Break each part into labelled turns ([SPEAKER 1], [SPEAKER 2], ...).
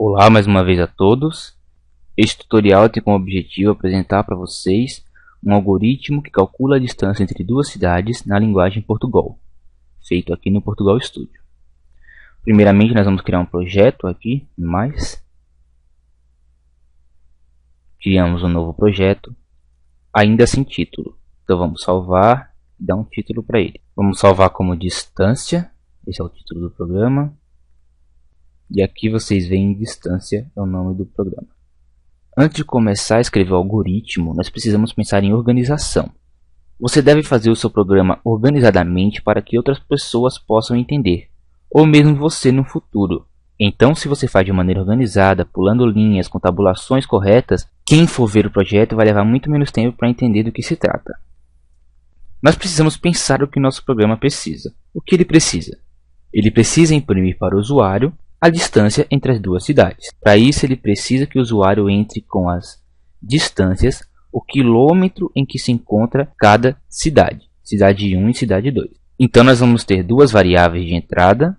[SPEAKER 1] Olá mais uma vez a todos. Este tutorial tem como objetivo apresentar para vocês um algoritmo que calcula a distância entre duas cidades na linguagem Portugal, feito aqui no Portugal Studio. Primeiramente nós vamos criar um projeto aqui, criamos um novo projeto, ainda sem título. Então vamos salvar e dar um título para ele. Vamos salvar como distância, esse é o título do programa. E aqui vocês veem distância é o nome do programa. Antes de começar a escrever o algoritmo, nós precisamos pensar em organização. Você deve fazer o seu programa organizadamente para que outras pessoas possam entender, ou mesmo você no futuro. Então, se você faz de maneira organizada, pulando linhas com tabulações corretas, quem for ver o projeto vai levar muito menos tempo para entender do que se trata. Nós precisamos pensar o que o nosso programa precisa. O que ele precisa? Ele precisa imprimir para o usuário a distância entre as duas cidades. Para isso, ele precisa que o usuário entre com as distâncias, o quilômetro em que se encontra cada cidade. Cidade 1 e cidade 2. Então, nós vamos ter duas variáveis de entrada,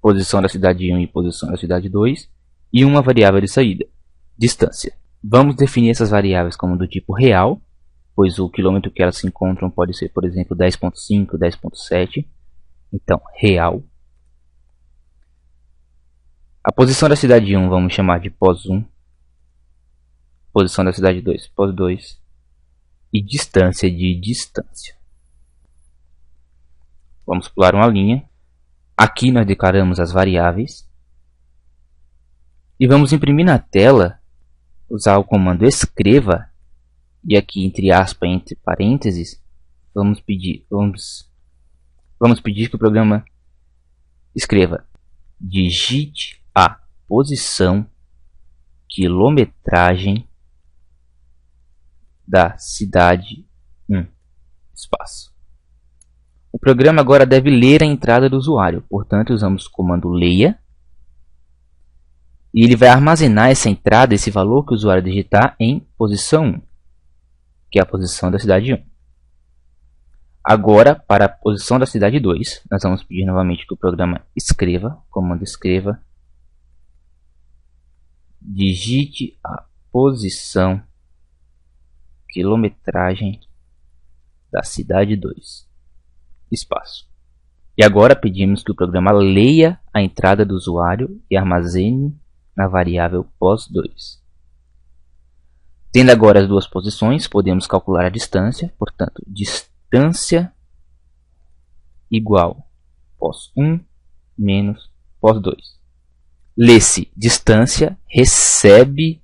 [SPEAKER 1] posição da cidade 1 e posição da cidade 2, e uma variável de saída, distância. Vamos definir essas variáveis como do tipo real, pois o quilômetro que elas se encontram pode ser, por exemplo, 10.5, 10.7. Então, real. A posição da cidade 1 vamos chamar de pos1. Posição da cidade 2, pos2. E distância de distância. Vamos pular uma linha. Aqui nós declaramos as variáveis. E vamos imprimir na tela, usar o comando escreva. E aqui entre aspas, entre parênteses, vamos pedir que o programa escreva: digite a posição, quilometragem da cidade 1, espaço. O programa agora deve ler a entrada do usuário, portanto usamos o comando leia, e ele vai armazenar essa entrada, esse valor que o usuário digitar em posição 1, que é a posição da cidade 1. Agora, para a posição da cidade 2, nós vamos pedir novamente que o programa escreva, comando escreva, digite a posição, quilometragem da cidade 2, espaço. E agora pedimos que o programa leia a entrada do usuário e armazene na variável pos2. Tendo agora as duas posições, podemos calcular a distância, portanto, distância igual pos1 menos pos2. Lê-se distância recebe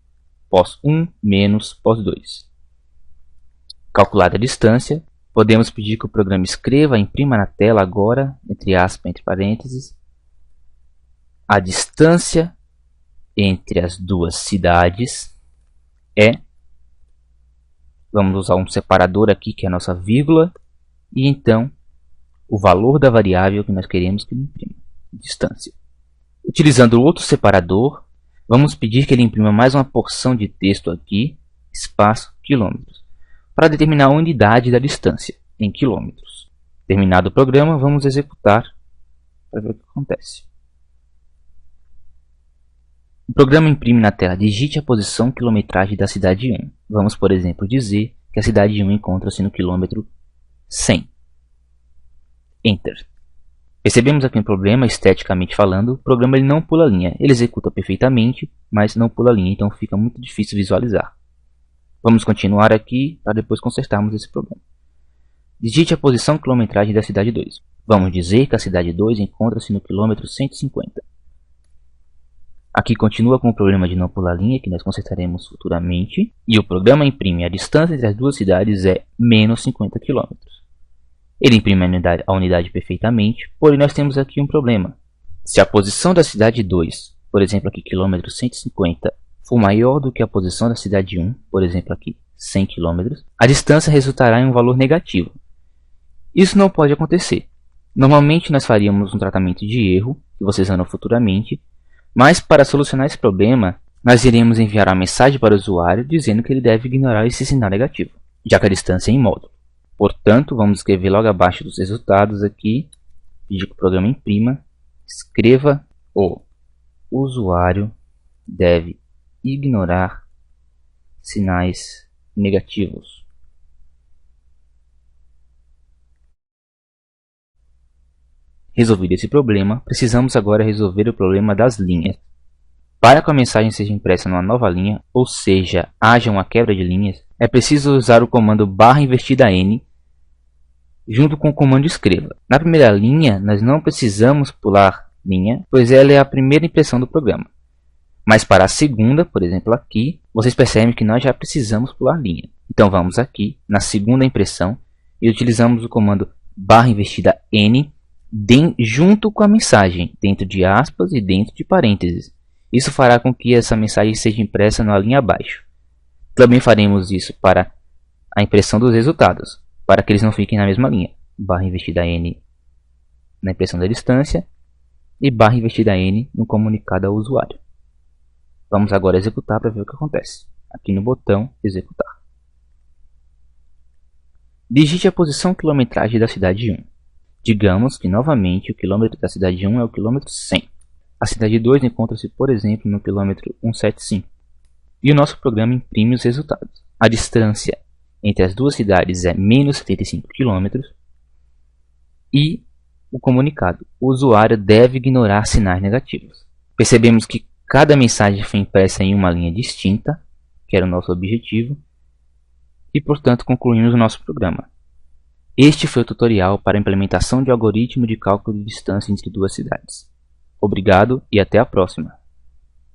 [SPEAKER 1] pos1 menos pos2. Calculada a distância, podemos pedir que o programa escreva, imprima na tela agora, entre aspas, entre parênteses, a distância entre as duas cidades é, vamos usar um separador aqui, que é a nossa vírgula, e então o valor da variável que nós queremos que ele imprima, distância. Utilizando outro separador, vamos pedir que ele imprima mais uma porção de texto aqui, espaço, quilômetros, para determinar a unidade da distância, em quilômetros. Terminado o programa, vamos executar para ver o que acontece. O programa imprime na tela: digite a posição quilometragem da cidade 1. Vamos, por exemplo, dizer que a cidade 1 encontra-se no quilômetro 100. Enter. Percebemos aqui um problema, esteticamente falando. O programa ele não pula a linha. Ele executa perfeitamente, mas não pula a linha, então fica muito difícil visualizar. Vamos continuar aqui para depois consertarmos esse problema. Digite a posição quilometragem da cidade 2. Vamos dizer que a cidade 2 encontra-se no quilômetro 150. Aqui continua com o problema de não pular a linha, que nós consertaremos futuramente. E o programa imprime a distância entre as duas cidades é menos 50 km. Ele imprime a unidade perfeitamente, porém nós temos aqui um problema. Se a posição da cidade 2, por exemplo aqui quilômetro 150, for maior do que a posição da cidade 1, por exemplo aqui 100 km, a distância resultará em um valor negativo. Isso não pode acontecer. Normalmente nós faríamos um tratamento de erro, que vocês verão futuramente, mas para solucionar esse problema, nós iremos enviar uma mensagem para o usuário dizendo que ele deve ignorar esse sinal negativo, já que a distância é em módulo. Portanto, vamos escrever logo abaixo dos resultados aqui, pedir que o programa imprima, escreva o usuário deve ignorar sinais negativos. Resolvido esse problema, precisamos agora resolver o problema das linhas. Para que a mensagem seja impressa numa nova linha, ou seja, haja uma quebra de linhas, é preciso usar o comando /N junto com o comando escreva. Na primeira linha, nós não precisamos pular linha, pois ela é a primeira impressão do programa. Mas para a segunda, por exemplo aqui, vocês percebem que nós já precisamos pular linha. Então vamos aqui, na segunda impressão, e utilizamos o comando /N junto com a mensagem, dentro de aspas e dentro de parênteses. Isso fará com que essa mensagem seja impressa na linha abaixo. Também faremos isso para a impressão dos resultados, para que eles não fiquem na mesma linha. /N na impressão da distância e /N no comunicado ao usuário. Vamos agora executar para ver o que acontece. Aqui no botão executar. Digite a posição quilometragem da cidade 1. Digamos que novamente o quilômetro da cidade 1 é o quilômetro 100. A cidade 2 encontra-se, por exemplo, no quilômetro 175. E o nosso programa imprime os resultados. A distância entre as duas cidades é menos 75 km. E o comunicado: o usuário deve ignorar sinais negativos. Percebemos que cada mensagem foi impressa em uma linha distinta, que era o nosso objetivo, e portanto concluímos o nosso programa. Este foi o tutorial para a implementação de algoritmo de cálculo de distância entre duas cidades. Obrigado e até a próxima!